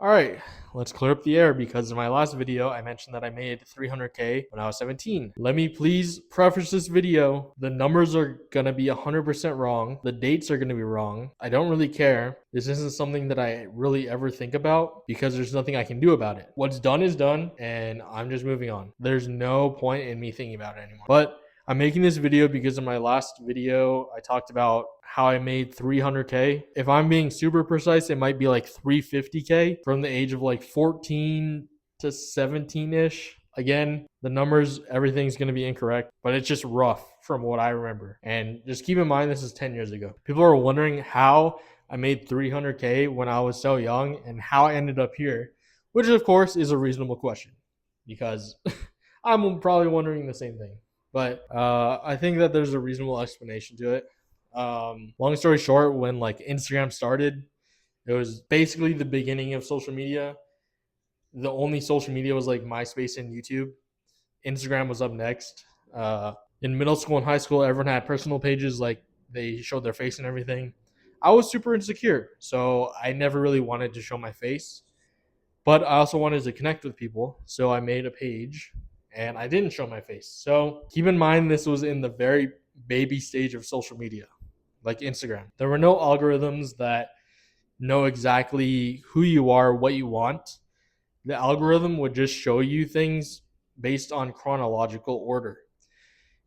All right, let's clear up the air because in my last video, I mentioned that I made 300K when I was 17. Let me please preface this video. The numbers are going to be 100% wrong. The dates are going to be wrong. I don't really care. This isn't something that I really ever think about because there's nothing I can do about it. What's done is done, and I'm just moving on. There's no point in me thinking about it anymore. But I'm making this video because in my last video, I talked about how I made 300K. If I'm being super precise, it might be like 350K from the age of like 14 to 17-ish. Again, the numbers, everything's going to be incorrect, but it's just rough from what I remember. And just keep in mind, this is 10 years ago. People are wondering how I made 300K when I was so young and how I ended up here, which of course is a reasonable question because I'm probably wondering the same thing. But I think that there's a reasonable explanation to it. Long story short, when like Instagram started, it was basically the beginning of social media. The only social media was like MySpace and YouTube. Instagram was up next. In middle school and high school, everyone had personal pages, like they showed their face and everything. I was super insecure, so I never really wanted to show my face. But I also wanted to connect with people, so I made a page and I didn't show my face. So keep in mind, this was in the very baby stage of social media, like Instagram. There were no algorithms that know exactly who you are, what you want. The algorithm would just show you things based on chronological order.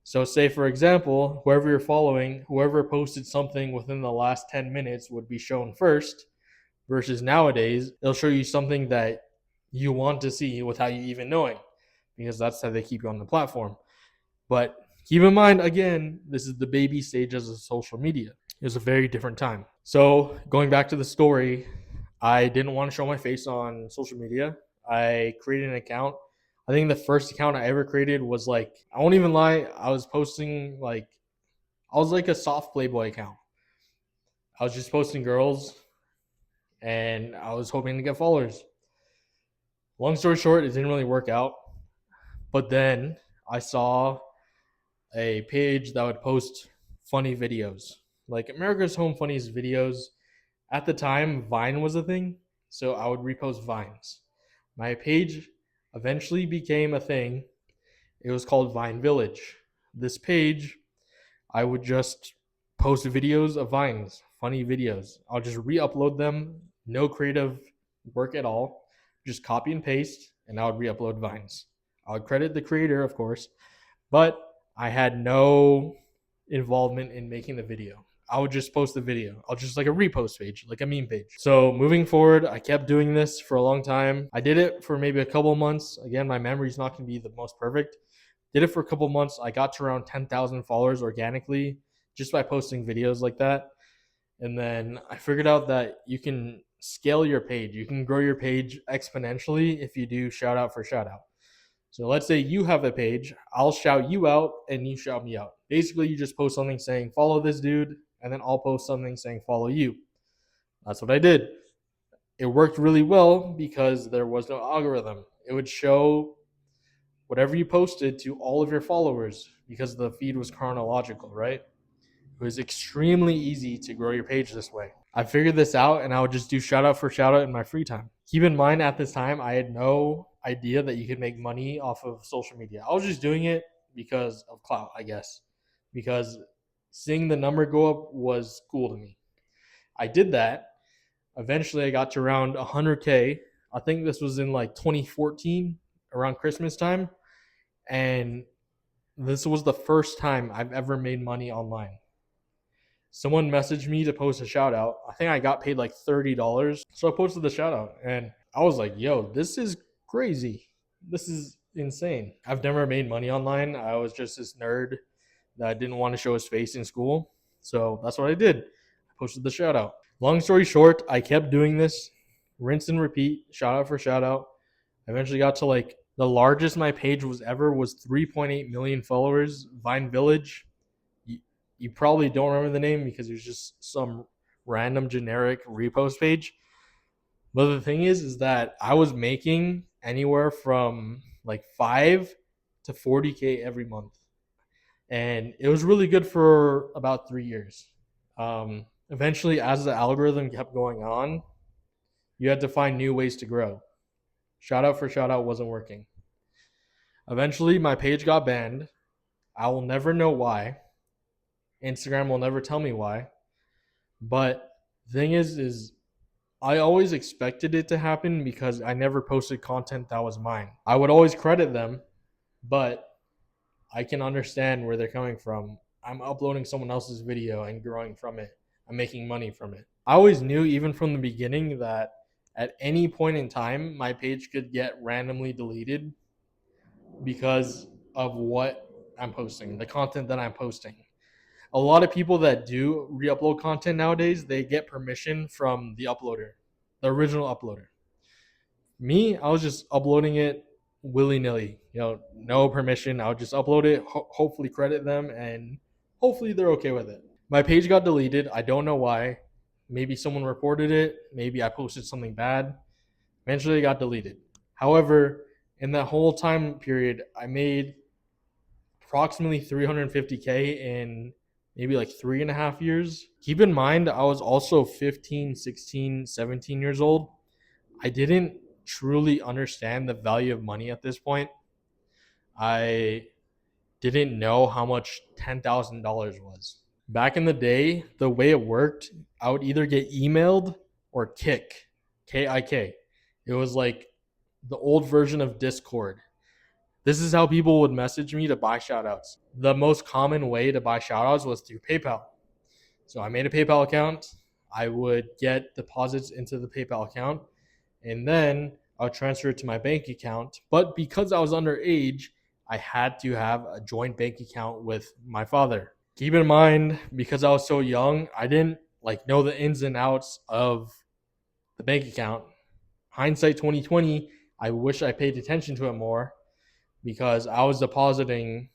So, say for example, whoever you're following, whoever posted something within the last 10 minutes would be shown first, versus nowadays, they'll show you something that you want to see without you even knowing, because that's how they keep you on the platform. But keep in mind, again, this is the baby stages of social media. It was a very different time. So going back to the story, I didn't want to show my face on social media. I created an account. I think the first account I ever created was like, I won't even lie, I was posting like, I was like a soft Playboy account. I was just posting girls and I was hoping to get followers. Long story short, it didn't really work out. But then I saw a page that would post funny videos, like America's Home Funniest Videos. At the time, Vine was a thing, so I would repost Vines. My page eventually became a thing. It was called Vine Village. This page, I would just post videos of Vines, funny videos. I'll just re upload them, no creative work at all, just copy and paste, and I would re upload Vines. I would credit the creator, of course, but I had no involvement in making the video. I would just post the video. I'll just like a repost page, like a meme page. So moving forward, I kept doing this for a long time. I did it for maybe a couple months. Again, my memory's not going to be the most perfect. Did it for a couple months. I got to around 10,000 followers organically just by posting videos like that. And then I figured out that you can scale your page. You can grow your page exponentially if you do shout out for shout out. So let's say you have a page, I'll shout you out and you shout me out. Basically, you just post something saying follow this dude, and then I'll post something saying follow you. That's what I did. It worked really well because there was no algorithm. It would show whatever you posted to all of your followers because the feed was chronological, right? It was extremely easy to grow your page this way. I figured this out and I would just do shout out for shout out in my free time. Keep in mind, at this time, I had no idea that you could make money off of social media. I was just doing it because of clout, I guess, because seeing the number go up was cool to me. I did that. Eventually, I got to around 100K. I think this was in like 2014, around Christmas time. And this was the first time I've ever made money online. Someone messaged me to post a shout out. I think I got paid like $30. So I posted the shout out and I was like, yo, this is crazy. This is insane. I've never made money online. I was just this nerd that didn't want to show his face in school. So that's what I did. I posted the shout out. Long story short, I kept doing this, rinse and repeat, shout out for shout out. I eventually got to like the largest my page was ever was 3.8 million followers, Vine Village. You probably don't remember the name because it was just some random generic repost page. But the thing is that I was making anywhere from like 5 to 40K every month. And it was really good for about 3 years. Eventually, as the algorithm kept going on, You had to find new ways to grow. Shout out for shout out wasn't working. Eventually, my page got banned. I will never know why. Instagram will never tell me why. But the thing is I always expected it to happen because I never posted content that was mine. I would always credit them, but I can understand where they're coming from. I'm uploading someone else's video and growing from it. I'm making money from it. I always knew, even from the beginning, that at any point in time, my page could get randomly deleted because of what I'm posting, the content that I'm posting. A lot of people that do re-upload content nowadays, they get permission from the uploader, the original uploader. Me, I was just uploading it willy-nilly, no permission. I would just upload it, hopefully credit them, and hopefully they're okay with it. My page got deleted. I don't know why. Maybe someone reported it. Maybe I posted something bad. Eventually it got deleted. However, in that whole time period, I made approximately 350K in maybe like 3.5 years. Keep in mind, I was also 15, 16, 17 years old. I didn't truly understand the value of money at this point. I didn't know how much $10,000 was. Back in the day, the way it worked, I would either get emailed or KIK. It was like the old version of Discord. This is how people would message me to buy shoutouts. The most common way to buy shoutouts was through PayPal. So I made a PayPal account. I would get deposits into the PayPal account, and then I would transfer it to my bank account. But because I was underage, I had to have a joint bank account with my father. Keep in mind, because I was so young, I didn't know the ins and outs of the bank account. Hindsight 2020, I wish I paid attention to it more, because I was depositing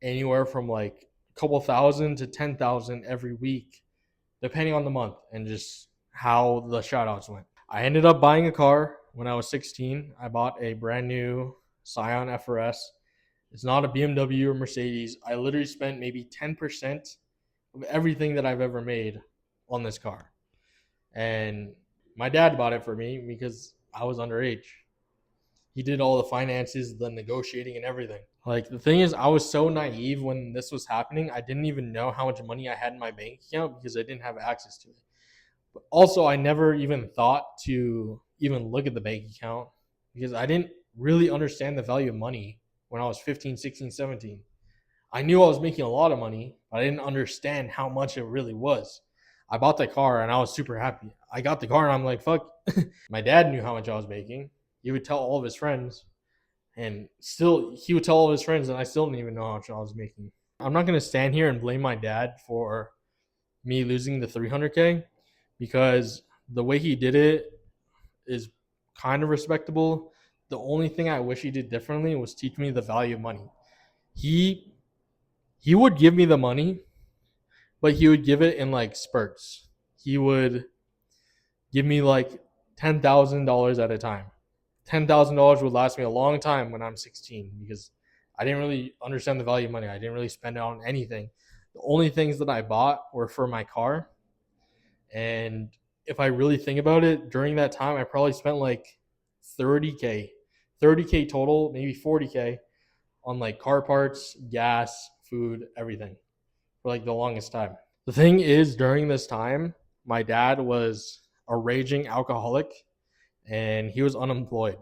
anywhere from like a couple thousand to 10,000 every week, depending on the month and just how the shoutouts went. I ended up buying a car when I was 16. I bought a brand new Scion FRS. It's not a BMW or Mercedes. I literally spent maybe 10% of everything that I've ever made on this car. And my dad bought it for me because I was underage. He did all the finances, the negotiating, and everything. Like, the thing is, I was so naive when this was happening. I didn't even know how much money I had in my bank account because I didn't have access to it. But also, I never even thought to even look at the bank account because I didn't really understand the value of money when I was 15, 16, 17. I knew I was making a lot of money, but I didn't understand how much it really was. I bought the car and I was super happy. I got the car and I'm like, fuck. My dad knew how much I was making. He would tell all of his friends, and still he would tell all of his friends, and I still didn't even know how much I was making. I'm not going to stand here and blame my dad for me losing the 300K, because the way he did it is kind of respectable. The only thing I wish he did differently was teach me the value of money. He would give me the money, but he would give it in like spurts. He would give me like $10,000 at a time. $10,000 would last me a long time when I'm 16 because I didn't really understand the value of money. I didn't really spend it on anything. The only things that I bought were for my car. And if I really think about it, during that time, I probably spent like 30K, 30K total, maybe 40K on like car parts, gas, food, everything for like the longest time. The thing is, during this time, my dad was a raging alcoholic and he was unemployed.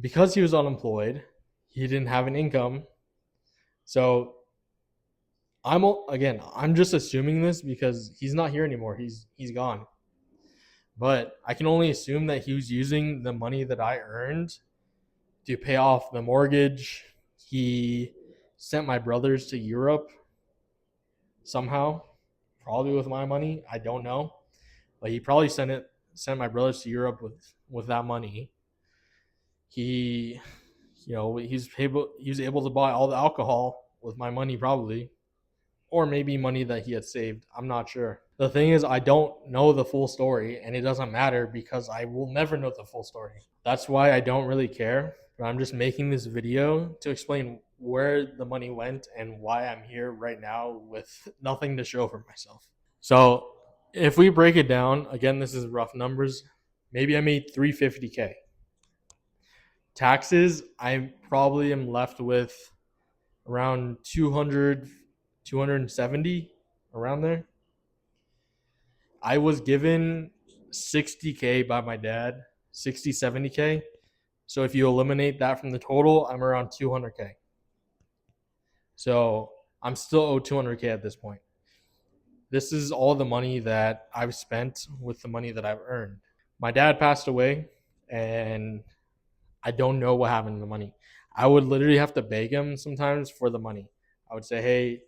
Because he was unemployed, he didn't have an income. So I'm just assuming this because he's not here anymore. He's gone. But I can only assume that he was using the money that I earned to pay off the mortgage. He sent my brothers to Europe somehow, probably with my money. I don't know, but he probably sent my brothers to Europe with that money. He, he was able to buy all the alcohol with my money, probably, or maybe money that he had saved. I'm not sure. The thing is, I don't know the full story, and it doesn't matter because I will never know the full story. That's why I don't really care. But I'm just making this video to explain where the money went and why I'm here right now with nothing to show for myself. So if we break it down, again, this is rough numbers. maybe I made 350K. Taxes, I probably am left with around 200, 270, around there. I was given 60K by my dad, 60, 70K. So if you eliminate that from the total, I'm around 200K. So I'm still owed 200K at this point. This is all the money that I've spent with the money that I've earned. My dad passed away, and I don't know what happened to the money. I would literally have to beg him sometimes for the money. I would say, "Hey,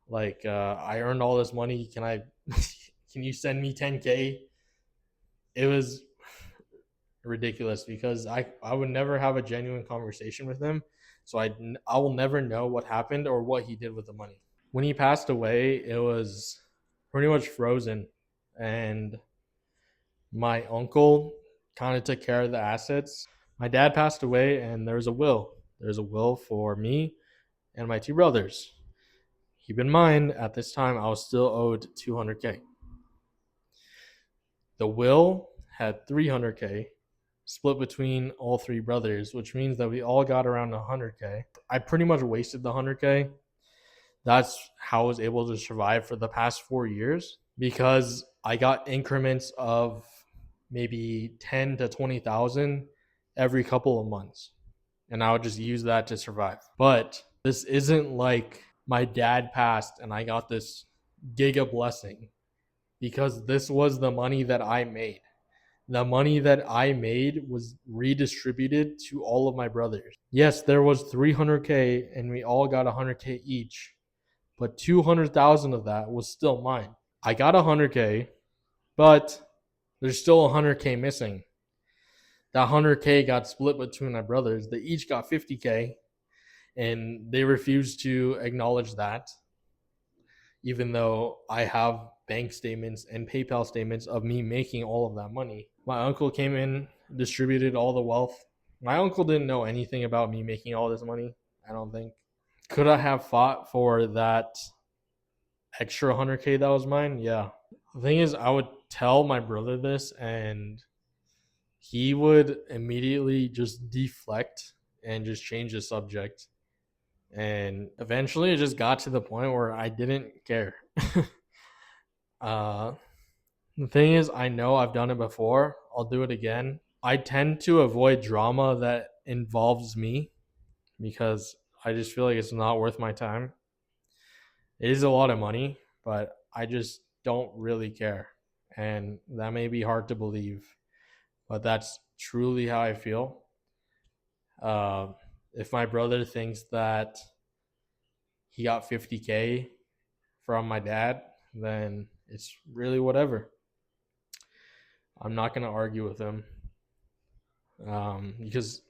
like I earned all this money. Can I? Can you send me 10K?" It was ridiculous because I would never have a genuine conversation with him, so I will never know what happened or what he did with the money. When he passed away, it was pretty much frozen, and my uncle kind of took care of the assets. My dad passed away, and there's a will. There's a will for me and my two brothers. Keep in mind, at this time, I was still owed 200K. The will had 300K split between all three brothers, which means that we all got around 100K. I pretty much wasted the 100K. That's how I was able to survive for the past 4 years because I got increments of maybe 10 to 20,000 every couple of months. And I would just use that to survive. But this isn't like my dad passed and I got this giga blessing because this was the money that I made. The money that I made was redistributed to all of my brothers. Yes, there was 300K and we all got 100K each, but 200,000 of that was still mine. I got 100K, but there's still 100K missing. That 100K got split between my brothers. They each got 50K, and they refused to acknowledge that, even though I have bank statements and PayPal statements of me making all of that money. My uncle came in, distributed all the wealth. My uncle didn't know anything about me making all this money, I don't think. Could I have fought for that extra 100K that was mine? Yeah. The thing is, I would tell my brother this, and he would immediately just deflect and just change the subject. And eventually it just got to the point where I didn't care. uh, the thing is, I know I've done it before. I'll do it again. I tend to avoid drama that involves me because I just feel like it's not worth my time. It is a lot of money, but I just don't really care. And that may be hard to believe, but that's truly how I feel. Uh, if my brother thinks that he got 50K from my dad, then it's really whatever. I'm not going to argue with him because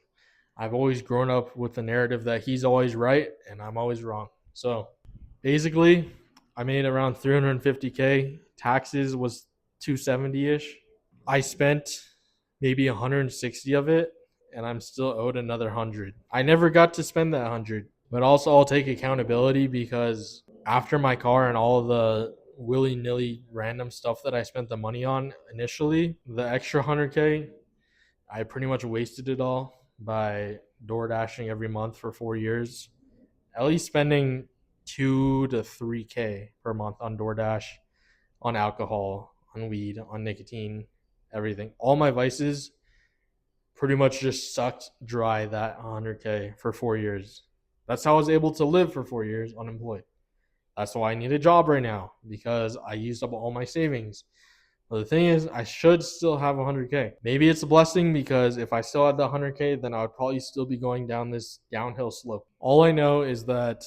I've always grown up with the narrative that he's always right and I'm always wrong. So basically, I made around 350K. Taxes was 270 ish. I spent maybe 160 of it, and I'm still owed another 100. I never got to spend that 100, but also I'll take accountability because after my car and all the willy-nilly random stuff that I spent the money on initially, the extra 100K, I pretty much wasted it all by door dashing every month for 4 years, at least spending 2 to 3K per month on DoorDash, on alcohol, on weed, on nicotine, everything. All my vices pretty much just sucked dry that 100K for 4 years. That's how I was able to live for 4 years unemployed. That's why I need a job right now because I used up all my savings. But the thing is, I should still have 100K. Maybe it's a blessing because if I still had the 100K, then I would probably still be going down this downhill slope. All I know is that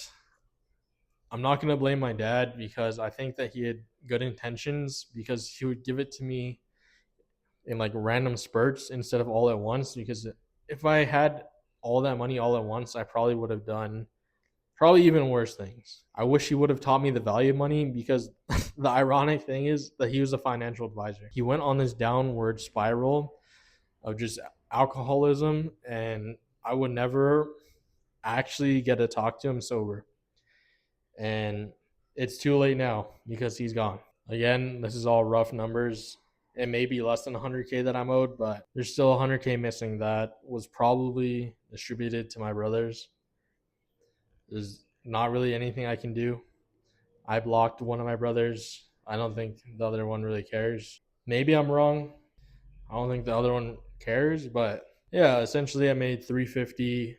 I'm not going to blame my dad because I think that he had good intentions because he would give it to me in like random spurts instead of all at once. Because if I had all that money all at once, I probably would have done probably even worse things. I wish he would have taught me the value of money because the ironic thing is that he was a financial advisor. He went on this downward spiral of just alcoholism, and I would never actually get to talk to him sober. And it's too late now because he's gone. Again, this is all rough numbers. It may be less than 100K that I'm owed, but there's still 100K missing that was probably distributed to my brothers. There's not really anything I can do. I blocked one of my brothers. I don't think the other one really cares. Maybe I'm wrong. I don't think the other one cares, but yeah, essentially I made 350.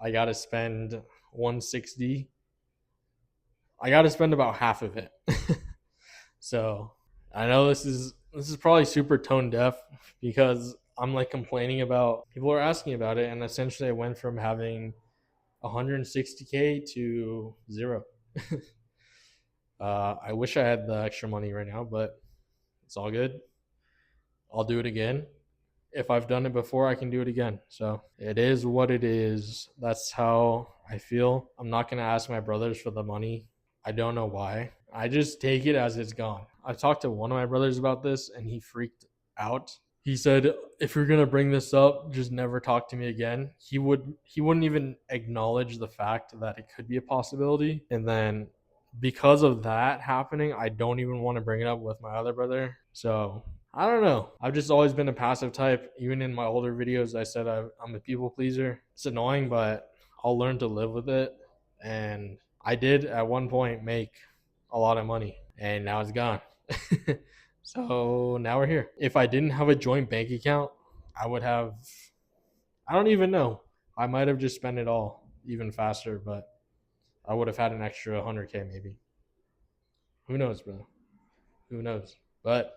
I got to spend 160. I got to spend about half of it. So, I know this is probably super tone deaf because I'm like complaining about people are asking about it, and essentially I went from having 160K to zero. I wish I had the extra money right now, but it's all good. I'll do it again. If I've done it before, I can do it again. So it is what it is. That's how I feel. I'm not going to ask my brothers for the money. I don't know why. I just take it as it's gone. I talked to one of my brothers about this and he freaked out. He said, if you're gonna bring this up, just never talk to me again. He wouldn't even acknowledge the fact that it could be a possibility. And then because of that happening, I don't even want to bring it up with my other brother. So I don't know. I've just always been a passive type. Even in my older videos, I said I'm a people pleaser. It's annoying, but I'll learn to live with it. And I did at one point make a lot of money, and now it's gone. So now we're here. If I didn't have a joint bank account, I would have, I don't even know. I might have just spent it all even faster, but I would have had an extra 100K maybe. Who knows, bro? Who knows? But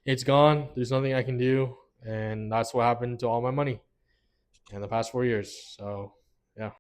it's gone. There's nothing I can do. And that's what happened to all my money in the past 4 years. So